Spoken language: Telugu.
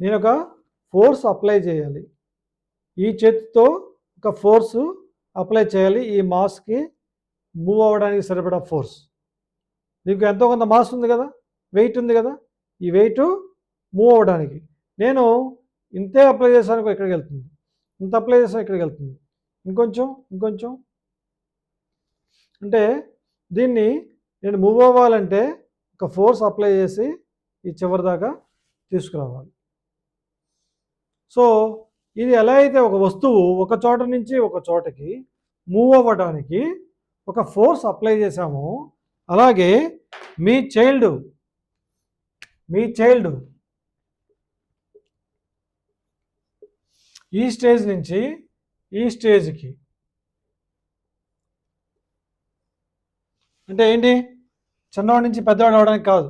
నేను ఒక ఫోర్స్ అప్లై చేయాలి. ఈ చేతితో ఒక ఫోర్సు అప్లై చేయాలి. ఈ మాస్కి మూవ్ అవ్వడానికి సరిపడా ఫోర్స్. నీకు ఎంతో కొంత మాస్ ఉంది కదా, వెయిట్ ఉంది కదా, ఈ వెయిట్ మూవ్ అవ్వడానికి నేను ఇంతే అప్లై చేశాను, ఇక్కడికి వెళ్తుంది. ఇంత అప్లై చేసాను, ఇక్కడికి వెళ్తుంది. ఇంకొంచెం అంటే దీన్ని నేను మూవ్ అవ్వాలంటే ఒక ఫోర్స్ అప్లై చేసి ఈ చివరి దాకా తీసుకురావాలి. సో ఇది ఎలా అయితే ఒక వస్తువు ఒక చోట నుంచి ఒక చోటకి మూవ్ అవ్వడానికి ఒక ఫోర్స్ అప్లై చేశామో, అలాగే మీ చైల్డ్ ఈ స్టేజ్ నుంచి ఈ స్టేజ్కి అంటే ఏంటి, చిన్నవాడి నుంచి పెద్దవాడు అవడానికి కాదు,